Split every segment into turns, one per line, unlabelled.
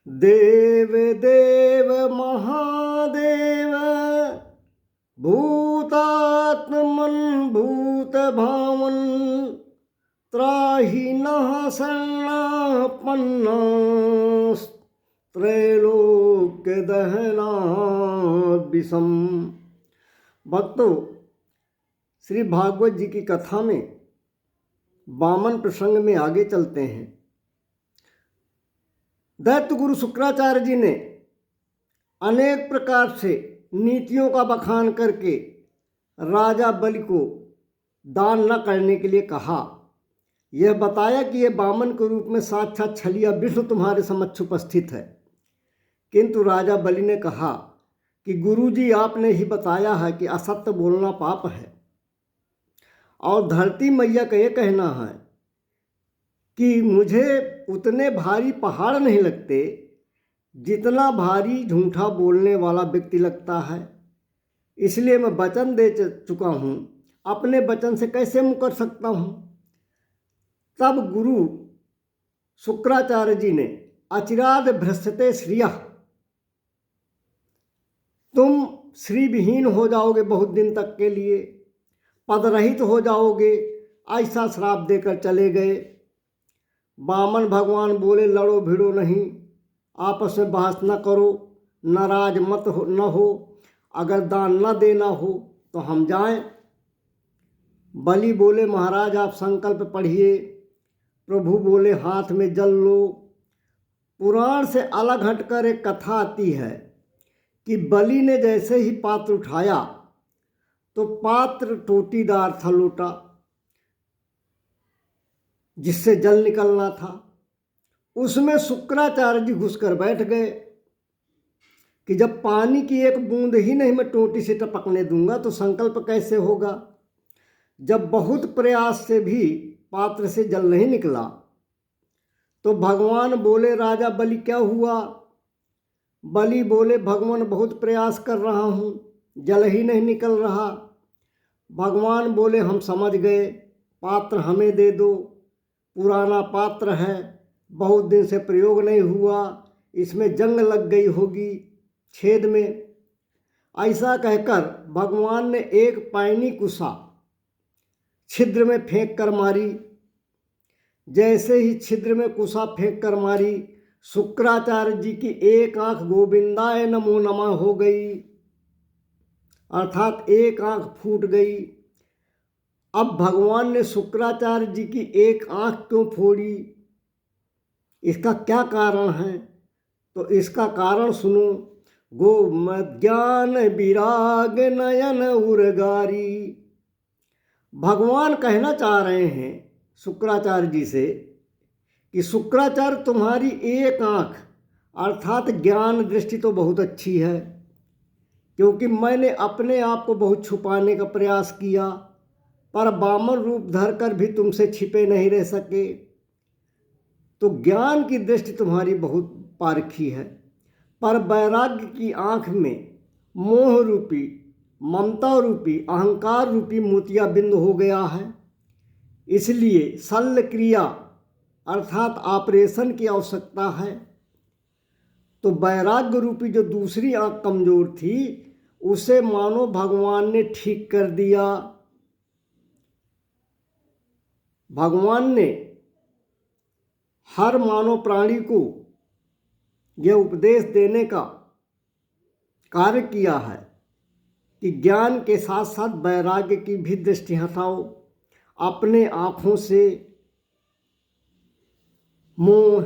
देव देव महादेव भूतात्मन भूत भावन त्राहि नः शरणापन्ना त्रैलोक्य दहनात् विषम। भक्तों, श्री भागवत जी की कथा में वामन प्रसंग में आगे चलते हैं। दैत्य गुरु शुक्राचार्य जी ने अनेक प्रकार से नीतियों का बखान करके राजा बलि को दान न करने के लिए कहा। यह बताया कि यह वामन के रूप में साक्षात छलिया विष्णु तुम्हारे समक्ष उपस्थित है। किंतु राजा बलि ने कहा कि गुरुजी, आपने ही बताया है कि असत्य बोलना पाप है, और धरती मैया का यह कहना है कि मुझे उतने भारी पहाड़ नहीं लगते जितना भारी झूठा बोलने वाला व्यक्ति लगता है। इसलिए मैं वचन दे चुका हूँ, अपने वचन से कैसे मुकर सकता हूँ। तब गुरु शुक्राचार्य जी ने अचिराद भ्रष्टते श्रियः, तुम श्री विहीन हो जाओगे बहुत दिन तक के लिए, पदरहित हो जाओगे, ऐसा श्राप देकर चले गए। वामन भगवान बोले, लड़ो भिड़ो नहीं, आपस में बहस न करो, नाराज मत हो न हो, अगर दान न देना हो तो हम जाएं। बलि बोले, महाराज आप संकल्प पढ़िए। प्रभु बोले, हाथ में जल लो। पुराण से अलग हटकर एक कथा आती है कि बलि ने जैसे ही पात्र उठाया तो पात्र टोटीदार था, लोटा जिससे जल निकलना था। उसमें शुक्राचार्य जी घुसकर बैठ गए कि जब पानी की एक बूंद ही नहीं मैं टोटी से टपकने दूंगा तो संकल्प कैसे होगा। जब बहुत प्रयास से भी पात्र से जल नहीं निकला तो भगवान बोले, राजा बलि क्या हुआ। बलि बोले, भगवान बहुत प्रयास कर रहा हूँ, जल ही नहीं निकल रहा। भगवान बोले, हम समझ गए, पात्र हमें दे दो, पुराना पात्र है, बहुत दिन से प्रयोग नहीं हुआ, इसमें जंग लग गई होगी छेद में। ऐसा कहकर भगवान ने एक पैनी कुसा छिद्र में फेंक कर मारी। जैसे ही छिद्र में कुसा फेंक कर मारी, शुक्राचार्य जी की एक आंख गोविंदाय नमो नमः हो गई, अर्थात एक आंख फूट गई। अब भगवान ने शुक्राचार्य जी की एक आंख क्यों फोड़ी, इसका क्या कारण है? तो इसका कारण सुनो। गो ज्ञान विराग नयन उर्गारी। भगवान कहना चाह रहे हैं शुक्राचार्य जी से कि शुक्राचार्य, तुम्हारी एक आंख अर्थात ज्ञान दृष्टि तो बहुत अच्छी है, क्योंकि मैंने अपने आप को बहुत छुपाने का प्रयास किया, पर वामन रूप धरकर भी तुमसे छिपे नहीं रह सके। तो ज्ञान की दृष्टि तुम्हारी बहुत पारखी है, पर वैराग्य की आंख में मोह रूपी, ममता रूपी, अहंकार रूपी मोतियाबिंद हो गया है। इसलिए शल्य क्रिया अर्थात ऑपरेशन की आवश्यकता है। तो वैराग्य रूपी जो दूसरी आंख कमजोर थी, उसे मानो भगवान ने ठीक कर दिया। भगवान ने हर मानव प्राणी को यह उपदेश देने का कार्य किया है कि ज्ञान के साथ साथ वैराग्य की भी दृष्टि हटाओ, अपने आँखों से मोह,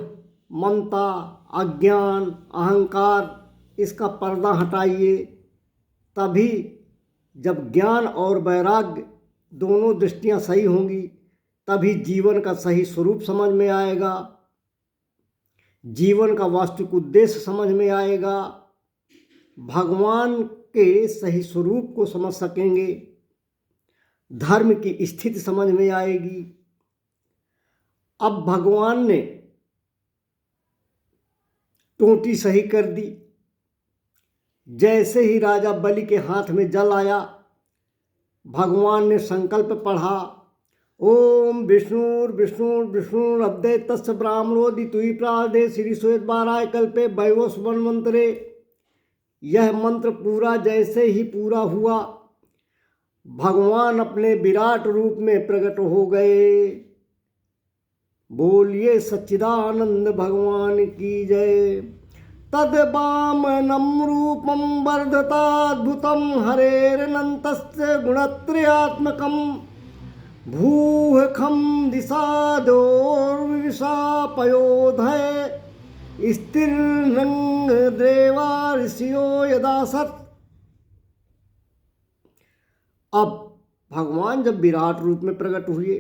ममता, अज्ञान, अहंकार इसका पर्दा हटाइए। तभी जब ज्ञान और वैराग्य दोनों दृष्टियां सही होंगी, तभी जीवन का सही स्वरूप समझ में आएगा, जीवन का वास्तविक उद्देश्य समझ में आएगा, भगवान के सही स्वरूप को समझ सकेंगे, धर्म की स्थिति समझ में आएगी। अब भगवान ने टोटी सही कर दी। जैसे ही राजा बलि के हाथ में जल आया, भगवान ने संकल्प पढ़ा ओम विष्णुर्विष्णुर्विष्णुरब्दे तस्य ब्राह्मणो दितुई प्रादे श्री श्वेत बाराय कल्पे वैवस्व मंत्रे। यह मंत्र पूरा जैसे ही पूरा हुआ, भगवान अपने विराट रूप में प्रकट हो गए। बोलिए सच्चिदानंद भगवान की जय। तद वामनं रूपं वर्धताद्भुतं हरेरनन्तस्य गुणत्रयात्मकं भूः खं दिशादोर्विशापयोधय स्थिरनंग देवा ऋषियो यदा सत्। अब भगवान जब विराट रूप में प्रकट हुए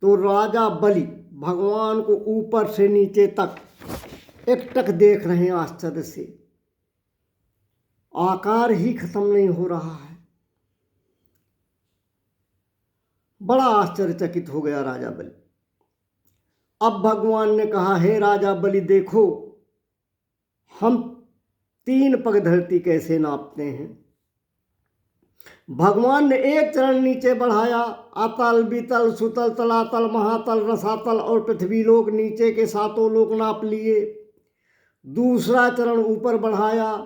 तो राजा बलि भगवान को ऊपर से नीचे तक एकटक देख रहे हैं आश्चर्य से। आकार ही खत्म नहीं हो रहा है। बड़ा आश्चर्यचकित हो गया राजा बलि। अब भगवान ने कहा, हे राजा बलि देखो, हम 3 पग धरती कैसे नापते हैं। भगवान ने एक चरण नीचे बढ़ाया। अतल वितल सुतल तलातल महातल रसातल और पृथ्वी लोक नीचे के 7 लोक नाप लिए। दूसरा चरण ऊपर बढ़ाया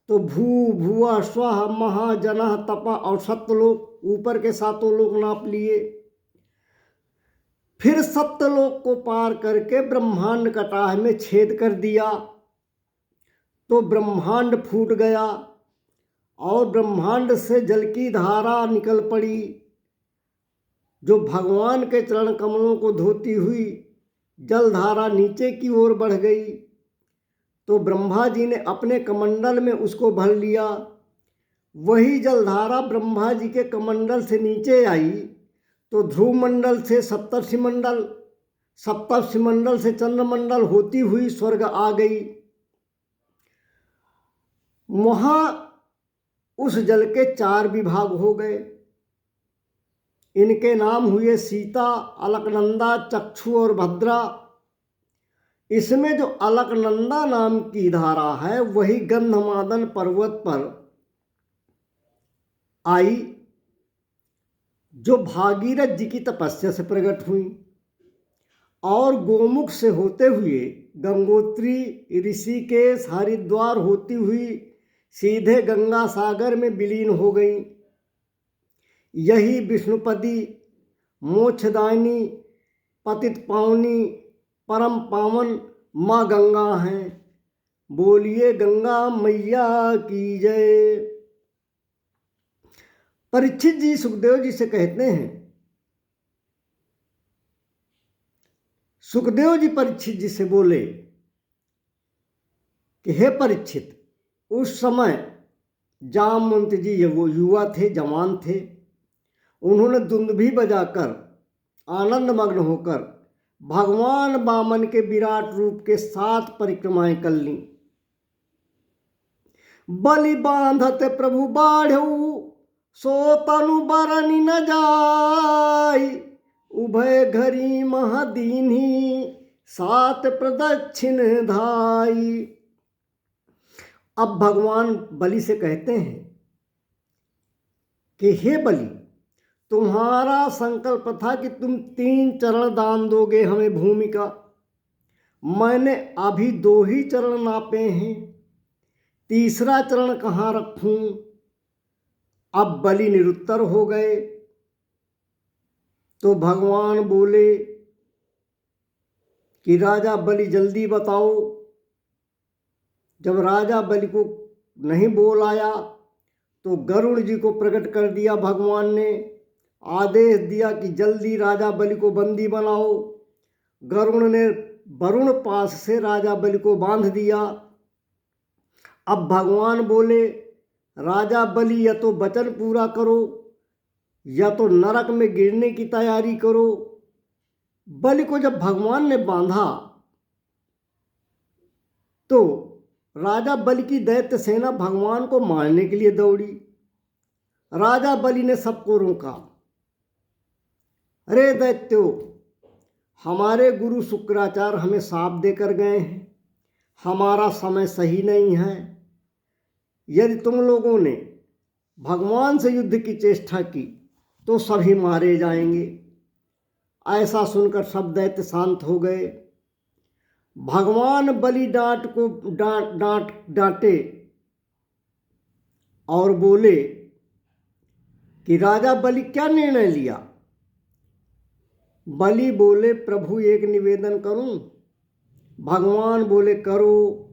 तो भू भुआ स्वः महा जनः तपा और सत्यलोक ऊपर के 7 लोक नाप लिए। फिर सत्यलोक को पार करके ब्रह्मांड कटाह में छेद कर दिया तो ब्रह्मांड फूट गया और ब्रह्मांड से जल की धारा निकल पड़ी, जो भगवान के चरण कमलों को धोती हुई जल धारा नीचे की ओर बढ़ गई। तो ब्रह्मा जी ने अपने कमंडल में उसको भर लिया। वही जलधारा ब्रह्मा जी के कमंडल से नीचे आई तो ध्रुव मंडल से सप्तर्षि मंडल, सप्तर्षि मंडल से चंद्रमंडल होती हुई स्वर्ग आ गई। वहाँ उस जल के 4 विभाग हो गए। इनके नाम हुए सीता, अलकनंदा, चक्षु और भद्रा। इसमें जो अलकनंदा नाम की धारा है वही गंधमादन पर्वत पर आई, जो भागीरथ जी की तपस्या से प्रकट हुई और गोमुख से होते हुए गंगोत्री, ऋषिकेश, हरिद्वार होती हुई सीधे गंगा सागर में विलीन हो गई। यही विष्णुपदी, मोक्षदायिनी, पतित पावनी, परम पावन माँ गंगा हैं। बोलिए गंगा मैया की जय। परीक्षित जी सुखदेव जी से कहते हैं, सुखदेव जी परीक्षित जी से बोले कि हे परीक्षित, उस समय जामवंत जी वो युवा थे, जवान थे। उन्होंने दुंदुभी बजाकर आनंद मग्न होकर भगवान वामन के विराट रूप के 7 परिक्रमाएं कर लीं। बलि बांधत प्रभु बाढ़ऊ सो तनु बरनि न जाई, उभय घरी महदीनी 7 प्रदक्षिण धाई। अब भगवान बलि से कहते हैं कि हे बलि, तुम्हारा संकल्प था कि तुम 3 चरण दान दोगे हमें भूमि का। मैंने अभी 2 ही चरण नापे हैं, तीसरा चरण कहाँ रखूं। अब बलि निरुत्तर हो गए तो भगवान बोले कि राजा बलि जल्दी बताओ। जब राजा बलि को नहीं बोल आया तो गरुड़ जी को प्रकट कर दिया। भगवान ने आदेश दिया कि जल्दी राजा बलि को बंदी बनाओ। गरुड़ ने वरुण पास से राजा बलि को बांध दिया। अब भगवान बोले, राजा बलि या तो वचन पूरा करो या तो नरक में गिरने की तैयारी करो। बलि को जब भगवान ने बांधा तो राजा बलि की दैत्य सेना भगवान को मारने के लिए दौड़ी। राजा बलि ने सबको रोका, अरे दैत्यो, हमारे गुरु शुक्राचार्य हमें शाप देकर गए हैं, हमारा समय सही नहीं है। यदि तुम लोगों ने भगवान से युद्ध की चेष्टा की तो सभी मारे जाएंगे। ऐसा सुनकर सब दैत्य शांत हो गए। भगवान बलि डांटे और बोले कि राजा बलि क्या निर्णय लिया। बलि बोले प्रभु एक निवेदन करूं। भगवान बोले करो।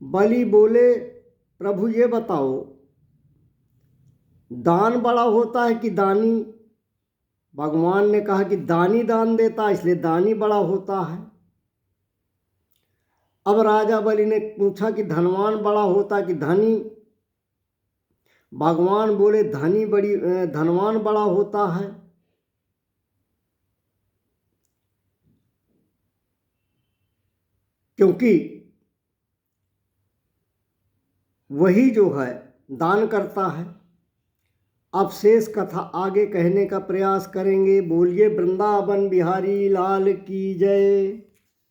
बलि बोले प्रभु ये बताओ दान बड़ा होता है कि दानी। भगवान ने कहा कि दानी दान देता इसलिए दानी बड़ा होता है। अब राजा बलि ने पूछा कि धनवान बड़ा होता कि धनी। भगवान बोले धनवान बड़ा होता है। क्योंकि वही जो है दान करता है। अब शेष कथा आगे कहने का प्रयास करेंगे। बोलिए वृंदावन बिहारी लाल की जय।